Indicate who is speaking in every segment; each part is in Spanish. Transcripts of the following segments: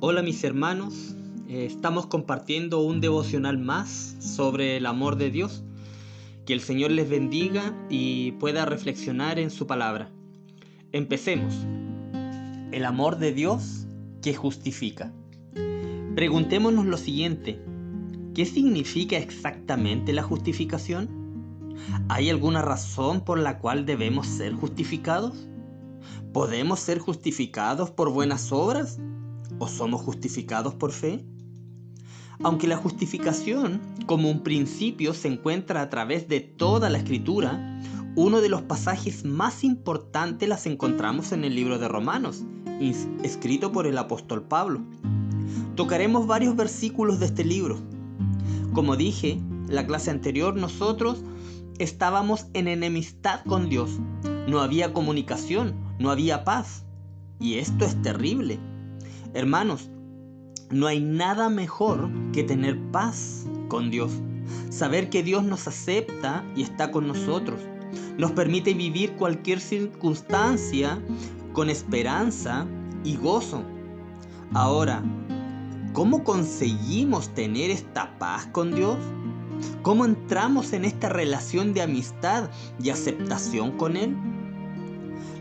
Speaker 1: Hola mis hermanos, estamos compartiendo un devocional más sobre el amor de Dios. Que el Señor les bendiga y pueda reflexionar en su palabra. Empecemos. El amor de Dios que justifica. Preguntémonos lo siguiente: ¿qué significa exactamente la justificación? ¿Hay alguna razón por la cual debemos ser justificados? ¿Podemos ser justificados por buenas obras? ¿O somos justificados por fe? Aunque la justificación como un principio se encuentra a través de toda la Escritura, uno de los pasajes más importantes las encontramos en el libro de Romanos, escrito por el apóstol Pablo. Tocaremos varios versículos de este libro. Como dije en la clase anterior, nosotros estábamos en enemistad con Dios. No había comunicación, no había paz. Y esto es terrible. Hermanos, no hay nada mejor que tener paz con Dios. Saber que Dios nos acepta y está con nosotros. Nos permite vivir cualquier circunstancia con esperanza y gozo. Ahora, ¿cómo conseguimos tener esta paz con Dios? ¿Cómo entramos en esta relación de amistad y aceptación con Él?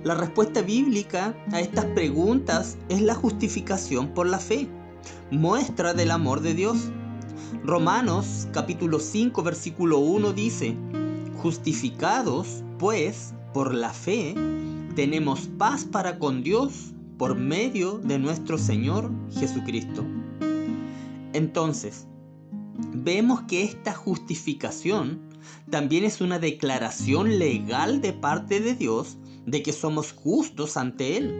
Speaker 1: La respuesta bíblica a estas preguntas es la justificación por la fe, muestra del amor de Dios. Romanos capítulo 5 versículo 1 dice: justificados pues por la fe tenemos paz para con Dios por medio de nuestro Señor Jesucristo. Entonces, vemos que esta justificación también es una declaración legal de parte de Dios de que somos justos ante Él.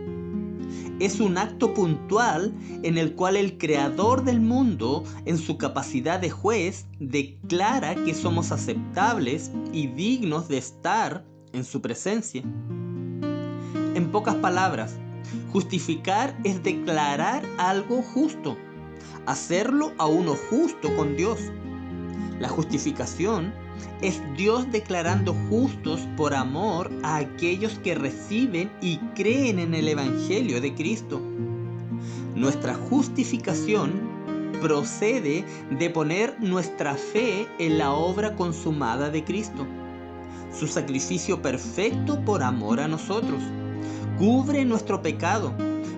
Speaker 1: Es un acto puntual en el cual el creador del mundo, en su capacidad de juez, declara que somos aceptables y dignos de estar en su presencia. En pocas palabras, justificar es declarar algo justo, hacerlo a uno justo con Dios. La justificación es Dios declarando justos por amor a aquellos que reciben y creen en el Evangelio de Cristo. Nuestra justificación procede de poner nuestra fe en la obra consumada de Cristo. Su sacrificio perfecto por amor a nosotros cubre nuestro pecado,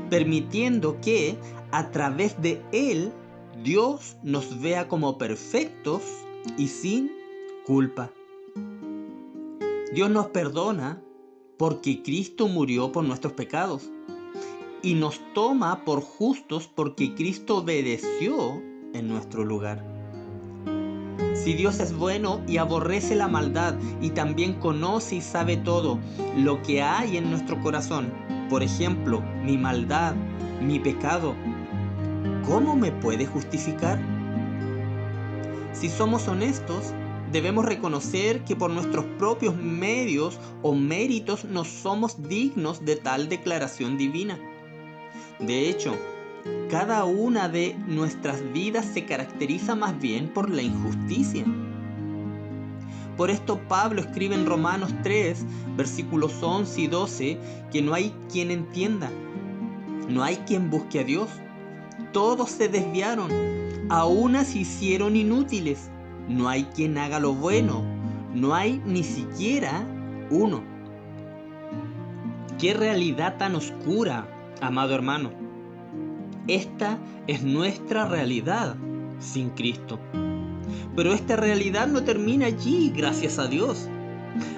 Speaker 1: permitiendo que a través de Él Dios nos vea como perfectos y sin culpa. Dios nos perdona porque Cristo murió por nuestros pecados y nos toma por justos porque Cristo obedeció en nuestro lugar. Si Dios es bueno y aborrece la maldad y también conoce y sabe todo lo que hay en nuestro corazón, por ejemplo, mi maldad, mi pecado, ¿cómo me puede justificar? Si somos honestos, debemos reconocer que por nuestros propios medios o méritos no somos dignos de tal declaración divina. De hecho, cada una de nuestras vidas se caracteriza más bien por la injusticia. Por esto Pablo escribe en Romanos 3, versículos 11 y 12, que no hay quien entienda, no hay quien busque a Dios. Todos se desviaron, a unas se hicieron inútiles. No hay quien haga lo bueno, no hay ni siquiera uno. ¡Qué realidad tan oscura, amado hermano! Esta es nuestra realidad sin Cristo. Pero esta realidad no termina allí, gracias a Dios.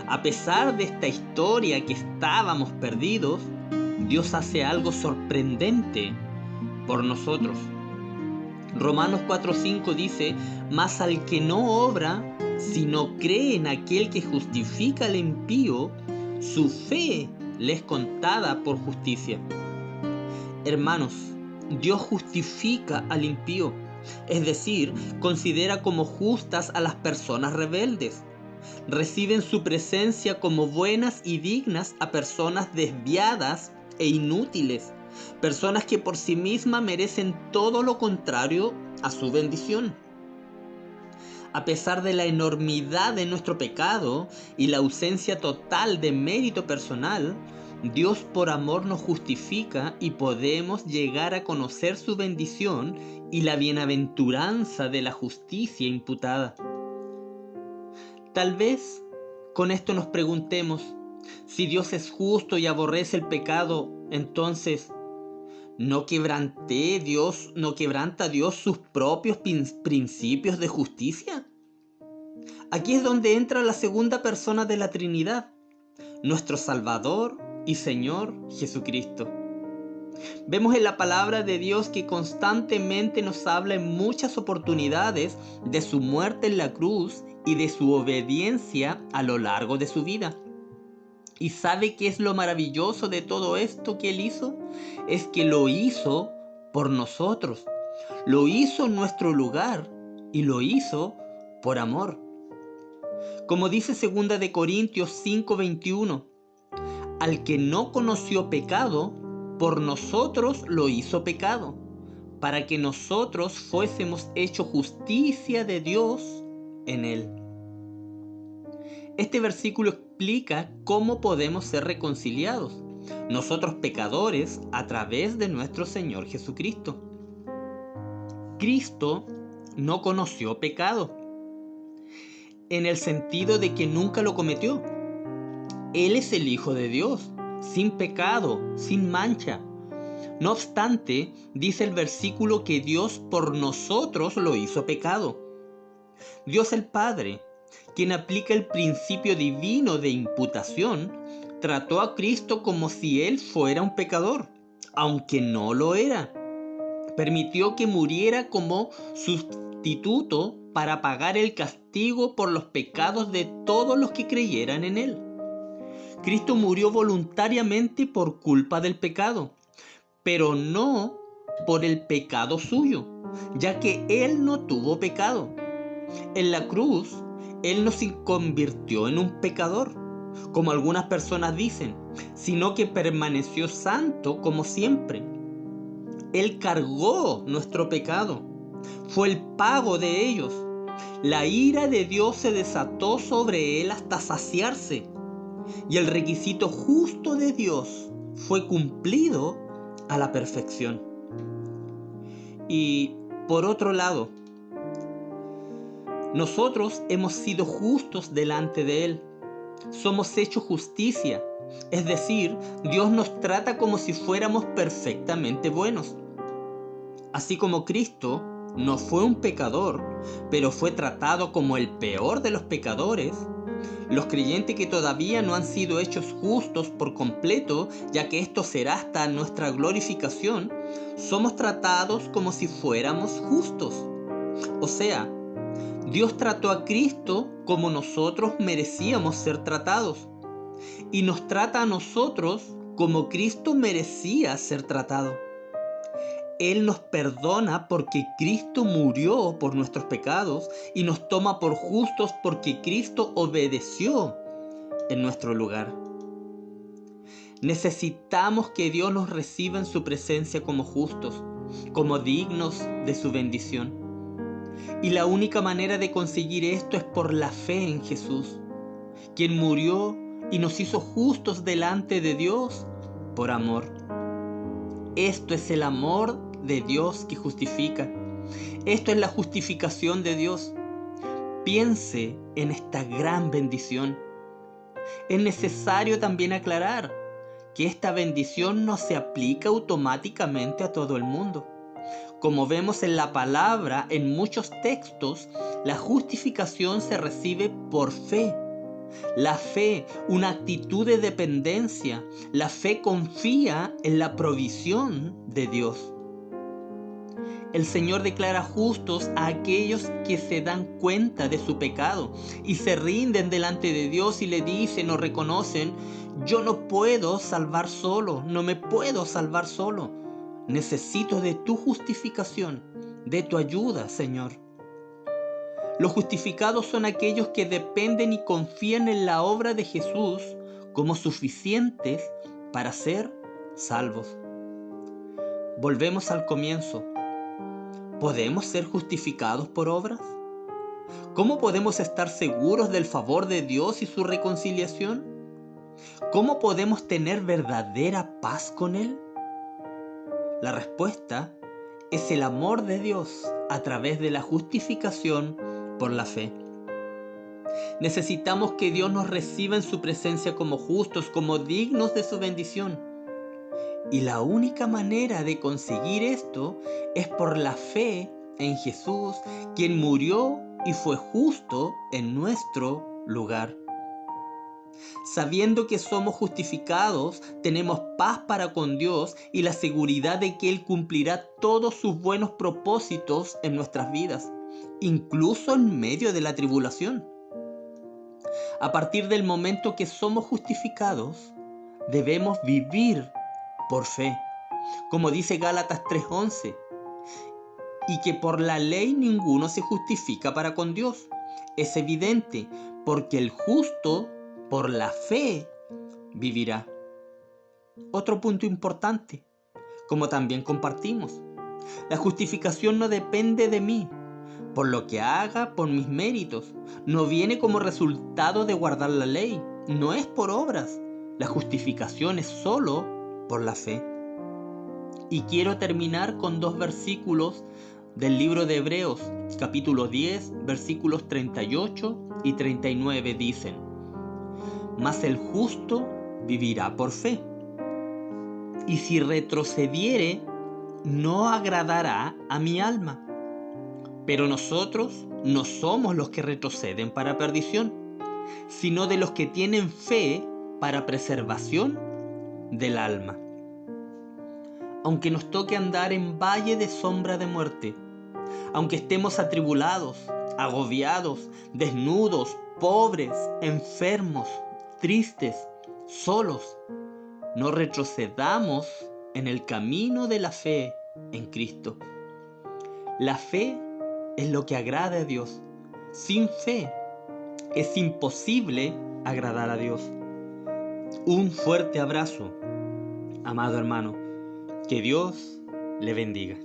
Speaker 1: A pesar de esta historia que estábamos perdidos, Dios hace algo sorprendente por nosotros. Romanos 4:5 dice: mas al que no obra, sino cree en aquel que justifica al impío, su fe le es contada por justicia. Hermanos, Dios justifica al impío, es decir, considera como justas a las personas rebeldes. Reciben su presencia como buenas y dignas a personas desviadas e inútiles, personas que por sí mismas merecen todo lo contrario a su bendición. A pesar de la enormidad de nuestro pecado y la ausencia total de mérito personal, Dios por amor nos justifica y podemos llegar a conocer su bendición y la bienaventuranza de la justicia imputada. Tal vez con esto nos preguntemos, si Dios es justo y aborrece el pecado, entonces ¿no quebranta Dios sus propios principios de justicia? Aquí es donde entra la segunda persona de la Trinidad, nuestro Salvador y Señor Jesucristo. Vemos en la palabra de Dios que constantemente nos habla en muchas oportunidades de su muerte en la cruz y de su obediencia a lo largo de su vida. ¿Y sabe qué es lo maravilloso de todo esto que Él hizo? Es que lo hizo por nosotros, lo hizo en nuestro lugar y lo hizo por amor. Como dice 2 de Corintios 5:21, al que no conoció pecado, por nosotros lo hizo pecado, para que nosotros fuésemos hechos justicia de Dios en él. Este versículo explica cómo podemos ser reconciliados, nosotros pecadores, a través de nuestro Señor Jesucristo. Cristo no conoció pecado, en el sentido de que nunca lo cometió. Él es el Hijo de Dios, sin pecado, sin mancha. No obstante, dice el versículo que Dios por nosotros lo hizo pecado. Dios el Padre, quien aplica el principio divino de imputación, trató a Cristo como si Él fuera un pecador, aunque no lo era. Permitió que muriera como sustituto para pagar el castigo por los pecados de todos los que creyeran en Él. Cristo murió voluntariamente por culpa del pecado, pero no por el pecado suyo, ya que Él no tuvo pecado. En la cruz, Él no se convirtió en un pecador, como algunas personas dicen, sino que permaneció santo como siempre. Él cargó nuestro pecado, fue el pago de ellos. La ira de Dios se desató sobre Él hasta saciarse, y el requisito justo de Dios fue cumplido a la perfección. Y por otro lado, nosotros hemos sido justos delante de Él. Somos hechos justicia, es decir, Dios nos trata como si fuéramos perfectamente buenos. Así como Cristo no fue un pecador, pero fue tratado como el peor de los pecadores, los creyentes que todavía no han sido hechos justos por completo, ya que esto será hasta nuestra glorificación, somos tratados como si fuéramos justos. O sea, Dios trató a Cristo como nosotros merecíamos ser tratados, y nos trata a nosotros como Cristo merecía ser tratado. Él nos perdona porque Cristo murió por nuestros pecados y nos toma por justos porque Cristo obedeció en nuestro lugar. Necesitamos que Dios nos reciba en su presencia como justos, como dignos de su bendición. Y la única manera de conseguir esto es por la fe en Jesús, quien murió y nos hizo justos delante de Dios por amor. Esto es el amor de Dios que justifica. Esto es la justificación de Dios. Piense en esta gran bendición. Es necesario también aclarar que esta bendición no se aplica automáticamente a todo el mundo. Como vemos en la palabra, en muchos textos, la justificación se recibe por fe. La fe, una actitud de dependencia. La fe confía en la provisión de Dios. El Señor declara justos a aquellos que se dan cuenta de su pecado y se rinden delante de Dios y le dicen o reconocen: yo no puedo salvar solo, no me puedo salvar solo. Necesito de tu justificación, de tu ayuda, Señor. Los justificados son aquellos que dependen y confían en la obra de Jesús como suficientes para ser salvos. Volvemos al comienzo. ¿Podemos ser justificados por obras? ¿Cómo podemos estar seguros del favor de Dios y su reconciliación? ¿Cómo podemos tener verdadera paz con Él? La respuesta es el amor de Dios a través de la justificación por la fe. Necesitamos que Dios nos reciba en su presencia como justos, como dignos de su bendición. Y la única manera de conseguir esto es por la fe en Jesús, quien murió y fue justo en nuestro lugar. Sabiendo que somos justificados, tenemos paz para con Dios y la seguridad de que Él cumplirá todos sus buenos propósitos en nuestras vidas, incluso en medio de la tribulación. A partir del momento que somos justificados, debemos vivir por fe, como dice Gálatas 3:11, y que por la ley ninguno se justifica para con Dios. Es evidente, porque el justo por la fe vivirá. Otro punto importante, como también compartimos, la justificación no depende de mí, por lo que haga, por mis méritos. No viene como resultado de guardar la ley, no es por obras. La justificación es solo por la fe. Y quiero terminar con 2 versículos del libro de Hebreos, capítulo 10, versículos 38 y 39 dicen: Mas el justo vivirá por fe, y si retrocediere, no agradará a mi alma. Pero nosotros no somos los que retroceden para perdición, sino de los que tienen fe para preservación del alma. Aunque nos toque andar en valle de sombra de muerte, aunque estemos atribulados, agobiados, desnudos, pobres, enfermos, tristes, solos, no retrocedamos en el camino de la fe en Cristo. La fe es lo que agrada a Dios. Sin fe es imposible agradar a Dios. Un fuerte abrazo, amado hermano. Que Dios le bendiga.